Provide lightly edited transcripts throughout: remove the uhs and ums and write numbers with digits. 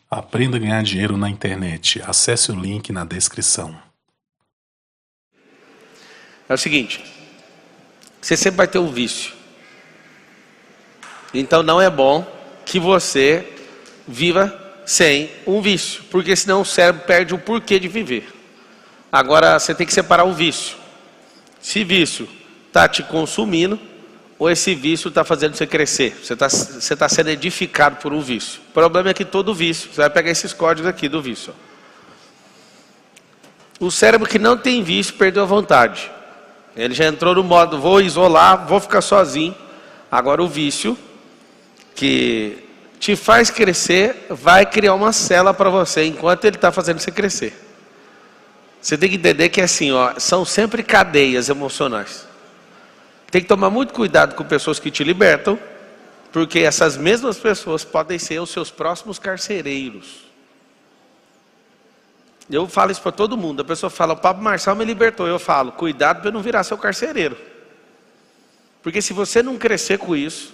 Aprenda a ganhar dinheiro na internet. Acesse o link na descrição. É o seguinte, você sempre vai ter um vício. Então não é bom que você viva sem um vício, porque senão o cérebro perde o porquê de viver. Agora você tem que separar o vício. Se vício está te consumindo, ou esse vício está fazendo você crescer. Você tá sendo edificado por um vício. O problema é que todo vício, você vai pegar esses códigos aqui do vício. O cérebro que não tem vício perdeu a vontade. Ele já entrou no modo, vou isolar, vou ficar sozinho. Agora o vício, que te faz crescer, vai criar uma cela para você, enquanto ele está fazendo você crescer. Você tem que entender que assim, são sempre cadeias emocionais. Tem que tomar muito cuidado com pessoas que te libertam, porque essas mesmas pessoas podem ser os seus próximos carcereiros. Eu falo isso para todo mundo. A pessoa fala, o Pablo Marçal me libertou. Eu falo, cuidado para não virar seu carcereiro. Porque se você não crescer com isso,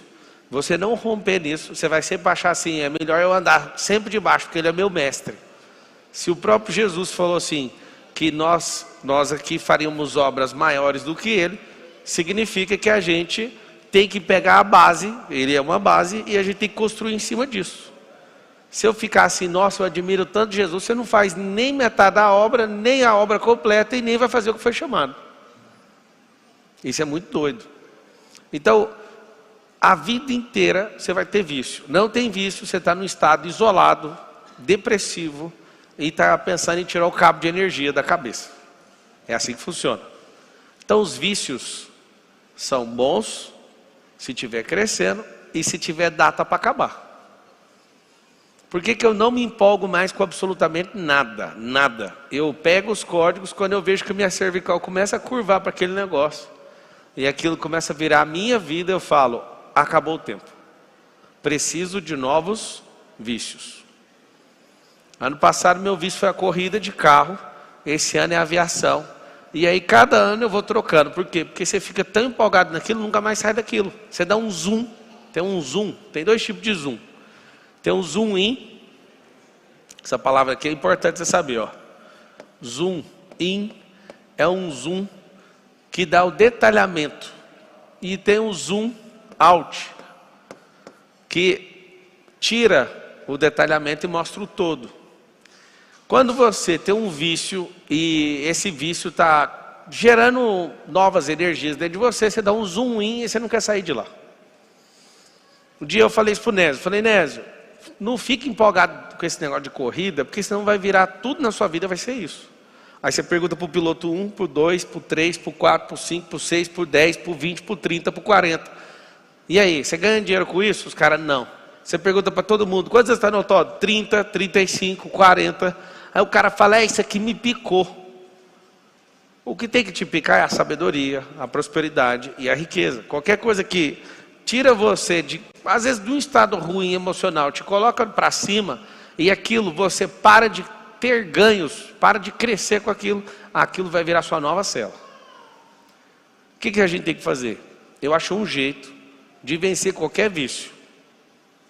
você não romper nisso, você vai sempre achar assim, é melhor eu andar sempre de baixo, porque ele é meu mestre. Se o próprio Jesus falou assim, que nós aqui faríamos obras maiores do que ele, significa que a gente tem que pegar a base, ele é uma base, e a gente tem que construir em cima disso. Se eu ficar assim, nossa, eu admiro tanto Jesus, você não faz nem metade da obra, nem a obra completa, e nem vai fazer o que foi chamado. Isso é muito doido. Então, a vida inteira você vai ter vício. Não tem vício, você está num estado isolado, depressivo, e está pensando em tirar o cabo de energia da cabeça. É assim que funciona. Então, os vícios são bons se estiver crescendo e se tiver data para acabar. Por que eu não me empolgo mais com absolutamente nada? Nada. Eu pego os códigos quando eu vejo que a minha cervical começa a curvar para aquele negócio. E aquilo começa a virar a minha vida, eu falo, acabou o tempo. Preciso de novos vícios. Ano passado meu vício foi a corrida de carro. Esse ano é a aviação. E aí cada ano eu vou trocando. Por quê? Porque você fica tão empolgado naquilo, nunca mais sai daquilo. Você dá um zoom. Tem um zoom. Tem dois tipos de zoom. Tem um zoom in. Essa palavra aqui é importante você saber. Zoom in é um zoom que dá o detalhamento. E tem um zoom out, que tira o detalhamento e mostra o todo. Quando você tem um vício e esse vício está gerando novas energias dentro de você, você dá um zoom in e você não quer sair de lá. Um dia eu falei isso para o Nésio, falei, Nésio, não fique empolgado com esse negócio de corrida, porque senão vai virar tudo na sua vida, vai ser isso. Aí você pergunta para o piloto 1, para o 2, para o 3, para o 4, para o 5, para o 6, para o 10, para o 20, para o 30, para o 40. E aí, você ganha dinheiro com isso? Os caras, não. Você pergunta para todo mundo, quantos você está no autódromo? 30, 35, 40. Aí o cara fala, isso aqui me picou. O que tem que te picar é a sabedoria, a prosperidade e a riqueza. Qualquer coisa que tira você, às vezes, de um estado ruim emocional, te coloca para cima, e aquilo, você para de ter ganhos, para de crescer com aquilo, aquilo vai virar sua nova cela. O que a gente tem que fazer? Eu acho um jeito de vencer qualquer vício.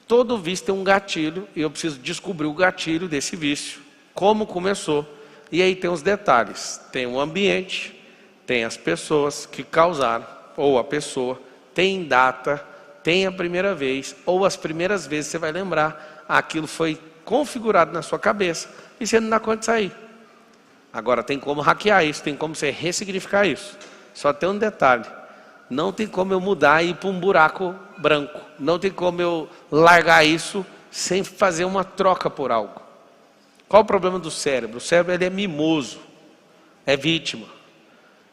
Todo vício tem um gatilho, e eu preciso descobrir o gatilho desse vício. Como começou, e aí tem os detalhes, tem o ambiente, tem as pessoas que causaram, ou a pessoa, tem data, tem a primeira vez, ou as primeiras vezes você vai lembrar, aquilo foi configurado na sua cabeça, e você não dá conta de sair. Agora tem como hackear isso, tem como você ressignificar isso, só tem um detalhe, não tem como eu mudar e ir para um buraco branco, não tem como eu largar isso sem fazer uma troca por algo. Qual o problema do cérebro? O cérebro ele é mimoso, é vítima.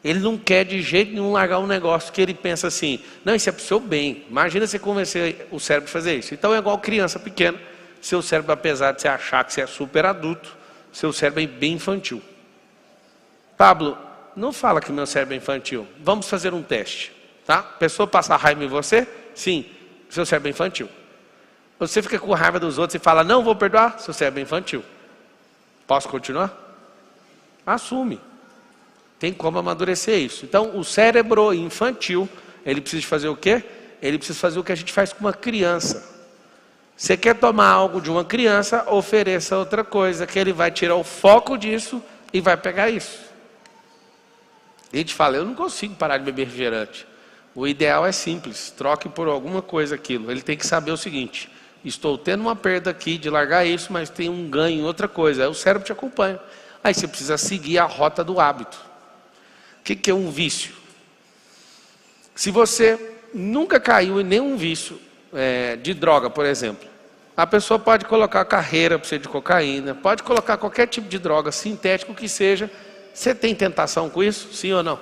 Ele não quer de jeito nenhum largar um negócio que ele pensa assim, não, isso é para o seu bem. Imagina você convencer o cérebro a fazer isso. Então é igual criança pequena, seu cérebro, apesar de você achar que você é super adulto, seu cérebro é bem infantil. Pablo, não fala que meu cérebro é infantil. Vamos fazer um teste, tá? A pessoa passa raiva em você? Sim, seu cérebro é infantil. Você fica com raiva dos outros e fala, não vou perdoar? Seu cérebro é infantil. Posso continuar? Assume. Tem como amadurecer isso. Então, o cérebro infantil, ele precisa fazer o quê? Ele precisa fazer o que a gente faz com uma criança. Você quer tomar algo de uma criança, ofereça outra coisa, que ele vai tirar o foco disso e vai pegar isso. A gente fala, eu não consigo parar de beber refrigerante. O ideal é simples, troque por alguma coisa aquilo. Ele tem que saber o seguinte, estou tendo uma perda aqui de largar isso, mas tem um ganho em outra coisa. Aí o cérebro te acompanha. Aí você precisa seguir a rota do hábito. O que é um vício? Se você nunca caiu em nenhum vício de droga, por exemplo, a pessoa pode colocar carreira para você de cocaína, pode colocar qualquer tipo de droga, sintético que seja. Você tem tentação com isso? Sim ou não?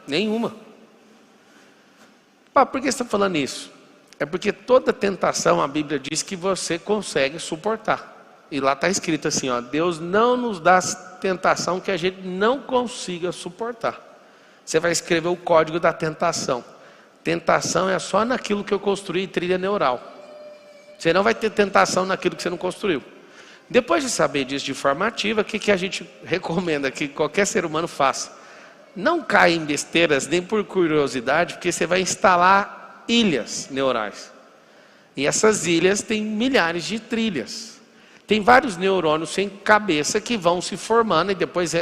Nenhuma. Por que você está falando isso? É porque toda tentação, a Bíblia diz que você consegue suportar. E lá está escrito assim, ó, Deus não nos dá tentação que a gente não consiga suportar. Você vai escrever o código da tentação. Tentação é só naquilo que eu construí trilha neural. Você não vai ter tentação naquilo que você não construiu. Depois de saber disso de forma ativa, o que a gente recomenda que qualquer ser humano faça? Não caia em besteiras nem por curiosidade, porque você vai instalar ilhas neurais. E essas ilhas têm milhares de trilhas. Tem vários neurônios sem cabeça que vão se formando e depois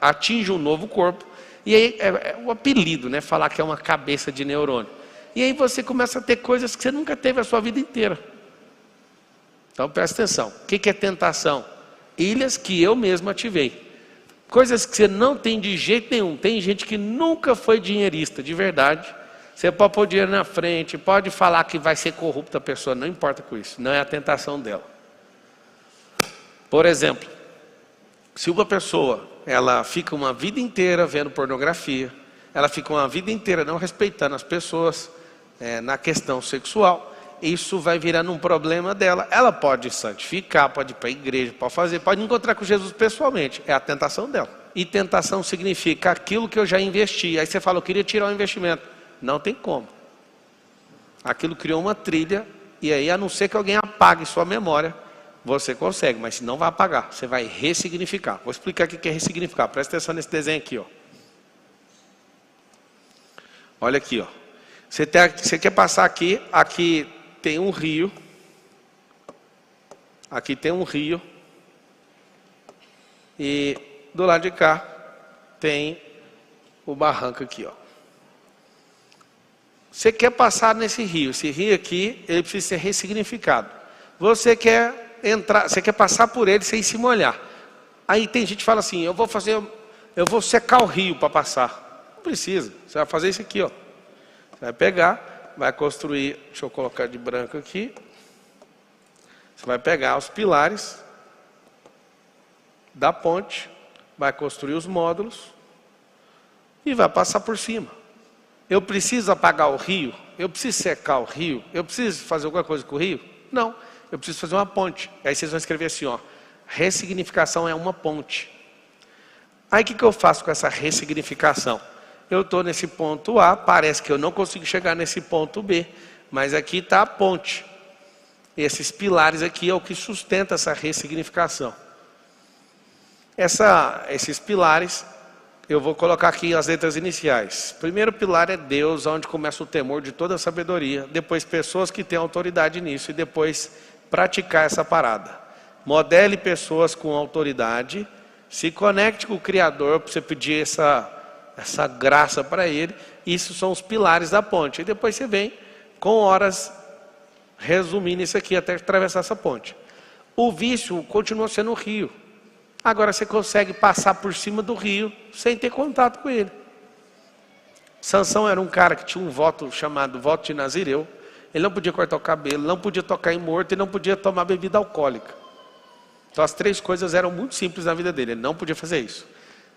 atingem um novo corpo. E aí é o apelido, né? Falar que é uma cabeça de neurônio. E aí você começa a ter coisas que você nunca teve a sua vida inteira. Então presta atenção. O que é tentação? Ilhas que eu mesmo ativei. Coisas que você não tem de jeito nenhum. Tem gente que nunca foi dinheirista, de verdade. Você pode pôr dinheiro na frente, pode falar que vai ser corrupta a pessoa, não importa com isso. Não é a tentação dela. Por exemplo, se uma pessoa, ela fica uma vida inteira vendo pornografia, ela fica uma vida inteira não respeitando as pessoas na questão sexual, isso vai virando um problema dela. Ela pode santificar, pode ir para a igreja, pode encontrar com Jesus pessoalmente. É a tentação dela. E tentação significa aquilo que eu já investi. Aí você fala, eu queria tirar o investimento. Não tem como. Aquilo criou uma trilha, e aí a não ser que alguém apague sua memória, você consegue, mas se não vai apagar, você vai ressignificar. Vou explicar o que é ressignificar. Presta atenção nesse desenho aqui, ó. Olha aqui, ó. Você quer passar aqui tem um rio. Aqui tem um rio. E do lado de cá tem o barranco aqui, ó. Você quer passar nesse rio. Esse rio aqui, ele precisa ser ressignificado. Você quer entrar, você quer passar por ele sem se molhar. Aí tem gente que fala assim, eu vou secar o rio para passar. Não precisa. Você vai fazer isso aqui, ó. Você vai pegar, vai construir, deixa eu colocar de branco aqui. Você vai pegar os pilares da ponte, vai construir os módulos e vai passar por cima. Eu preciso apagar o rio? Eu preciso secar o rio? Eu preciso fazer alguma coisa com o rio? Não, eu preciso fazer uma ponte. Aí vocês vão escrever assim, ó, ressignificação é uma ponte. Aí o que eu faço com essa ressignificação? Eu estou nesse ponto A, parece que eu não consigo chegar nesse ponto B, mas aqui está a ponte. Esses pilares aqui é o que sustenta essa ressignificação. Esses pilares, eu vou colocar aqui as letras iniciais. Primeiro pilar é Deus, onde começa o temor de toda a sabedoria. Depois pessoas que têm autoridade nisso. E depois praticar essa parada. Modele pessoas com autoridade. Se conecte com o Criador para você pedir essa graça para Ele. Isso são os pilares da ponte. E depois você vem com horas resumindo isso aqui até atravessar essa ponte. O vício continua sendo o rio. Agora você consegue passar por cima do rio sem ter contato com ele. Sansão era um cara que tinha um voto chamado voto de Nazireu. Ele não podia cortar o cabelo, não podia tocar em morto e não podia tomar bebida alcoólica. Então as três coisas eram muito simples na vida dele. Ele não podia fazer isso.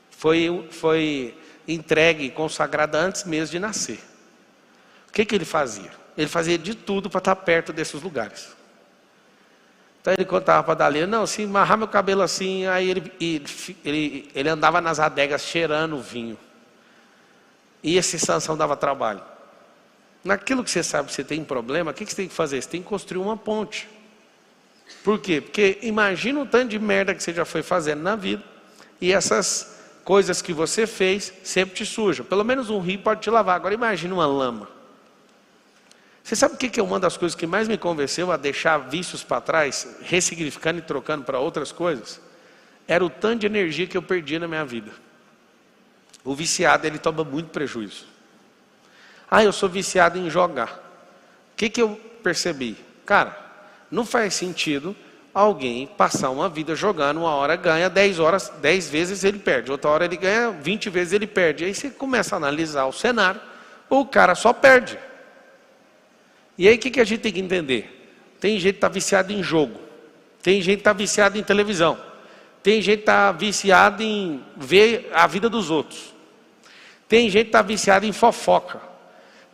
Foi entregue e consagrado antes mesmo de nascer. O que ele fazia? Ele fazia de tudo para estar perto desses lugares. Então ele contava para Dalila, não, se amarrar meu cabelo assim, aí ele andava nas adegas cheirando vinho. E esse Sansão dava trabalho. Naquilo que você sabe que você tem problema, o que você tem que fazer? Você tem que construir uma ponte. Por quê? Porque imagina o tanto de merda que você já foi fazendo na vida, e essas coisas que você fez sempre te sujam. Pelo menos um rio pode te lavar. Agora imagina uma lama. Você sabe o que é uma das coisas que mais me convenceu a deixar vícios para trás, ressignificando e trocando para outras coisas? Era o tanto de energia que eu perdia na minha vida. O viciado, ele toma muito prejuízo. Eu sou viciado em jogar. O que eu percebi? Cara, não faz sentido alguém passar uma vida jogando, uma hora ganha, 10 vezes ele perde. Outra hora ele ganha, 20 vezes ele perde. Aí você começa a analisar o cenário, o cara só perde. E aí o que a gente tem que entender? Tem gente que está viciado em jogo. Tem gente que está viciado em televisão. Tem gente que está viciado em ver a vida dos outros. Tem gente que está viciado em fofoca.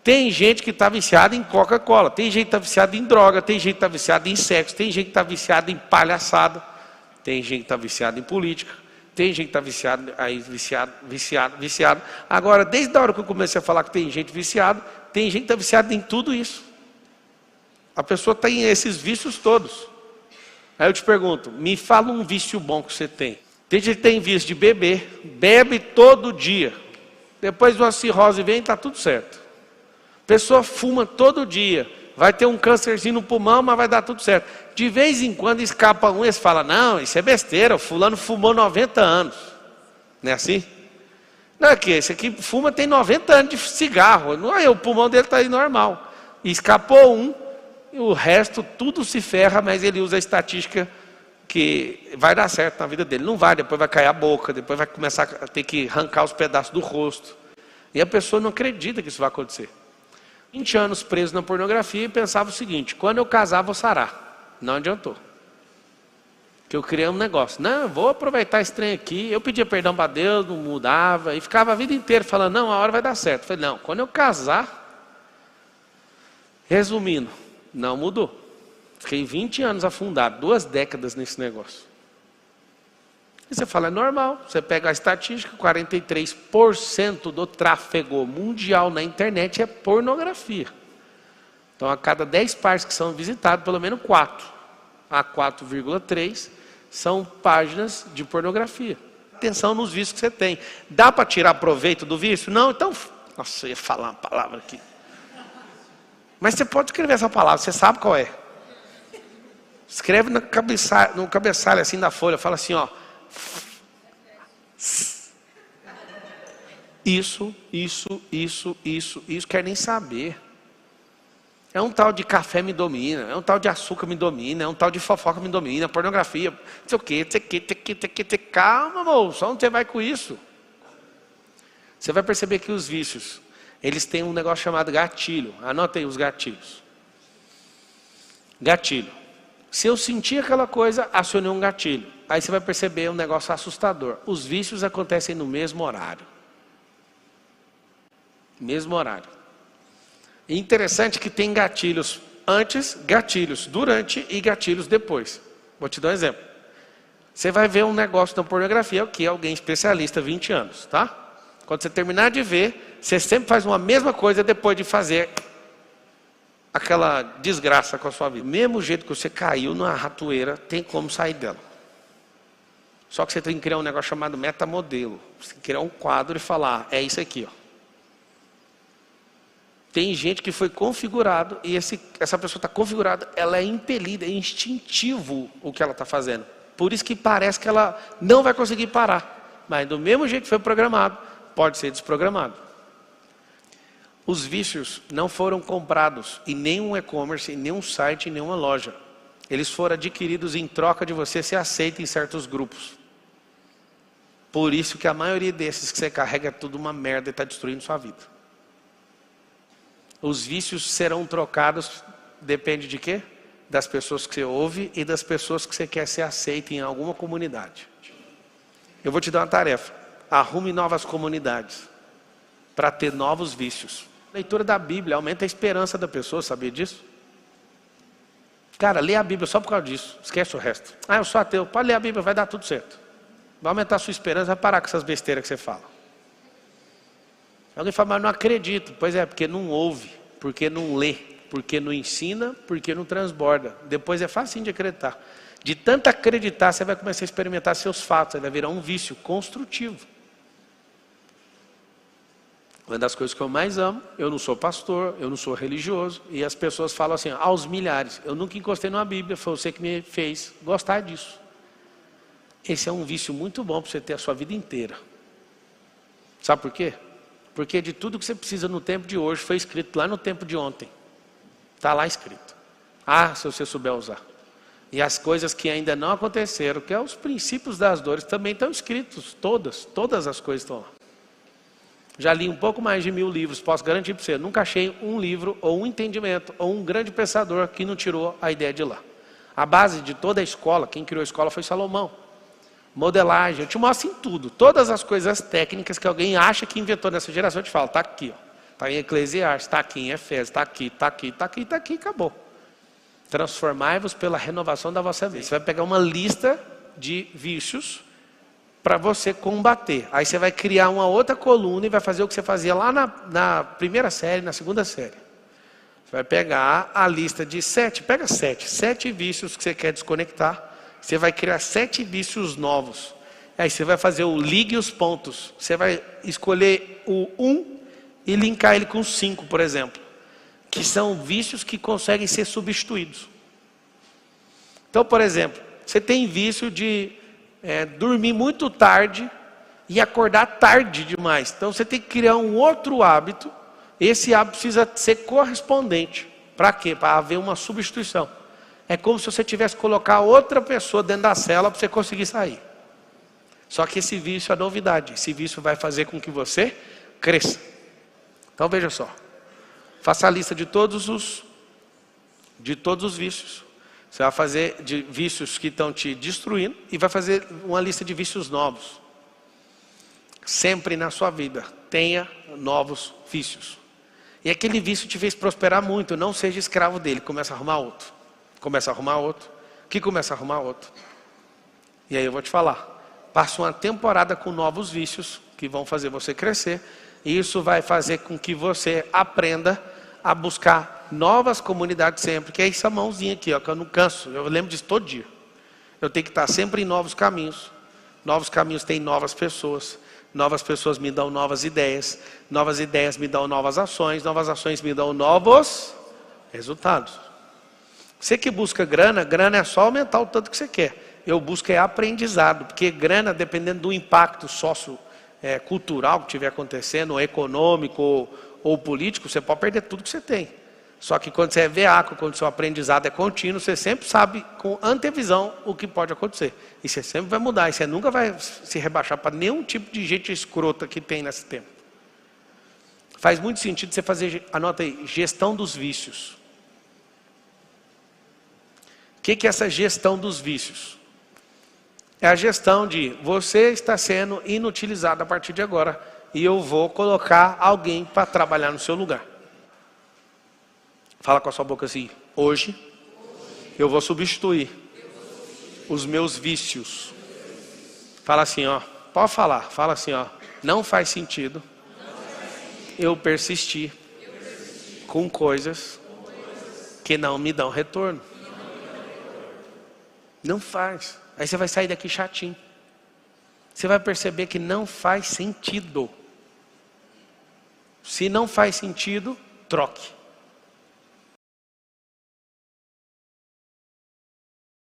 Tem gente que está viciada em Coca-Cola. Tem gente que está viciada em droga. Tem gente que está viciada em sexo. Tem gente que está viciada em palhaçada. Tem gente que está viciada em política. Tem gente que está viciado. Agora, desde a hora que eu comecei a falar que tem gente viciada, tem gente que está viciada em tudo isso. A pessoa tem esses vícios todos. Aí eu te pergunto, me fala um vício bom que você tem. Tem gente que tem vício de beber, bebe todo dia. Depois uma cirrose vem e está tudo certo. A pessoa fuma todo dia, vai ter um câncerzinho no pulmão, mas vai dar tudo certo. De vez em quando escapa um e você fala, não, isso é besteira, o fulano fumou 90 anos. Não é assim? Não é que esse aqui fuma tem 90 anos de cigarro, não é, o pulmão dele está aí normal. E escapou um, e o resto tudo se ferra, mas ele usa a estatística que vai dar certo na vida dele. Não vai, depois vai cair a boca, depois vai começar a ter que arrancar os pedaços do rosto. E a pessoa não acredita que isso vai acontecer. 20 anos preso na pornografia e pensava o seguinte, quando eu casar vou sarar. Não adiantou. Que eu criei um negócio. Não, eu vou aproveitar esse trem aqui. Eu pedia perdão para Deus, não mudava. E ficava a vida inteira falando, não, a hora vai dar certo. Eu falei, não, quando eu casar... Resumindo, não mudou. Fiquei 20 anos afundado, 2 décadas nesse negócio. E você fala, é normal. Você pega a estatística, 43% do tráfego mundial na internet é pornografia. Então, a cada 10 páginas que são visitadas, pelo menos 4, a 4,3, são páginas de pornografia. Atenção nos vícios que você tem. Dá para tirar proveito do vício? Não, então... Nossa, eu ia falar uma palavra aqui. Mas você pode escrever essa palavra, você sabe qual é. Escreve no cabeçalho assim da folha, fala assim, ó. Isso, quer nem saber. É um tal de café me domina, é um tal de açúcar me domina, é um tal de fofoca me domina, pornografia, não sei o quê, calma, moço, onde você vai com isso? Você vai perceber que os vícios, eles têm um negócio chamado gatilho. Anotem os gatilhos. Gatilho. Se eu sentir aquela coisa, acionei um gatilho. Aí você vai perceber um negócio assustador. Os vícios acontecem no mesmo horário. Mesmo horário. E interessante que tem gatilhos antes, gatilhos durante e gatilhos depois. Vou te dar um exemplo. Você vai ver um negócio da pornografia, que é alguém especialista, 20 anos, tá? Quando você terminar de ver, você sempre faz uma mesma coisa depois de fazer aquela desgraça com a sua vida. Mesmo jeito que você caiu numa ratoeira, tem como sair dela. Só que você tem que criar um negócio chamado metamodelo. Você tem que criar um quadro e falar, é isso aqui, ó. Tem gente que foi configurado, e essa pessoa está configurada, ela é impelida, é instintivo o que ela está fazendo. Por isso que parece que ela não vai conseguir parar. Mas do mesmo jeito que foi programado, pode ser desprogramado. Os vícios não foram comprados em nenhum e-commerce, em nenhum site, em nenhuma loja. Eles foram adquiridos em troca de você ser aceito em certos grupos. Por isso que a maioria desses que você carrega é tudo uma merda e está destruindo sua vida. Os vícios serão trocados, depende de quê? Das pessoas que você ouve e das pessoas que você quer ser aceito em alguma comunidade. Eu vou te dar uma tarefa. Arrume novas comunidades para ter novos vícios. Leitura da Bíblia aumenta a esperança da pessoa, sabia disso? Cara, lê a Bíblia só por causa disso. Esquece o resto. Eu sou ateu. Pode ler a Bíblia, vai dar tudo certo. Vai aumentar a sua esperança, vai parar com essas besteiras que você fala. Alguém fala, mas não acredito. Pois é, porque não ouve, porque não lê, porque não ensina, porque não transborda. Depois é facinho de acreditar. De tanto acreditar, você vai começar a experimentar seus fatos. Vai virar um vício construtivo. Uma das coisas que eu mais amo, eu não sou pastor, eu não sou religioso, e as pessoas falam assim, aos milhares, eu nunca encostei numa Bíblia, foi você que me fez gostar disso. Esse é um vício muito bom para você ter a sua vida inteira. Sabe por quê? Porque de tudo que você precisa no tempo de hoje, foi escrito lá no tempo de ontem. Está lá escrito. Se você souber usar. E as coisas que ainda não aconteceram, que é os princípios das dores, também estão escritos, todas as coisas estão lá. Já li um pouco mais de 1000 livros, posso garantir para você, nunca achei um livro, ou um entendimento, ou um grande pensador que não tirou a ideia de lá. A base de toda a escola, quem criou a escola foi Salomão. Modelagem, eu te mostro em tudo, todas as coisas técnicas que alguém acha que inventou nessa geração, eu te falo, está aqui, está em Eclesiastes, está aqui em Efésios, está aqui, está aqui, está aqui, está aqui, acabou. Transformai-vos pela renovação da vossa mente. Você vai pegar uma lista de vícios para você combater. Aí você vai criar uma outra coluna e vai fazer o que você fazia lá na primeira série, na segunda série. Você vai pegar a lista de 7, pega 7 vícios que você quer desconectar. Você vai criar 7 vícios novos. Aí você vai fazer o ligue os pontos. Você vai escolher o 1 e linkar ele com 5, por exemplo. Que são vícios que conseguem ser substituídos. Então, por exemplo, você tem vício de dormir muito tarde e acordar tarde demais. Então, você tem que criar um outro hábito. Esse hábito precisa ser correspondente. Para quê? Para haver uma substituição. É como se você tivesse que colocar outra pessoa dentro da cela para você conseguir sair. Só que esse vício é novidade. Esse vício vai fazer com que você cresça. Então, veja só. Faça a lista de todos os vícios. Você vai fazer de vícios que estão te destruindo e vai fazer uma lista de vícios novos. Sempre na sua vida, tenha novos vícios. E aquele vício te fez prosperar muito, não seja escravo dele, começa a arrumar outro. Começa a arrumar outro, que começa a arrumar outro. E aí eu vou te falar, passa uma temporada com novos vícios que vão fazer você crescer. E isso vai fazer com que você aprenda a buscar novas comunidades sempre. Que é essa mãozinha aqui, ó, que eu não canso. Eu lembro disso todo dia. Eu tenho que estar sempre em novos caminhos. Novos caminhos têm novas pessoas. Novas pessoas me dão novas ideias. Novas ideias me dão novas ações. Novas ações me dão novos resultados. Você que busca grana, grana é só aumentar o tanto que você quer. Eu busco aprendizado. Porque grana, dependendo do impacto cultural que estiver acontecendo, ou econômico ou político, você pode perder tudo que você tem. Só que quando você é veaco, quando o seu aprendizado é contínuo, você sempre sabe com antevisão o que pode acontecer. E você sempre vai mudar, e você nunca vai se rebaixar para nenhum tipo de gente escrota que tem nesse tempo. Faz muito sentido você fazer, anota aí, gestão dos vícios. O que é essa gestão dos vícios? É a gestão de você está sendo inutilizado a partir de agora e eu vou colocar alguém para trabalhar no seu lugar. Fala com a sua boca assim, hoje eu vou substituir os meus vícios. Fala assim, ó, pode falar, fala assim, ó, não faz sentido eu persistir com coisas que não me dão retorno. Não faz. Aí você vai sair daqui chatinho. Você vai perceber que não faz sentido. Se não faz sentido, troque.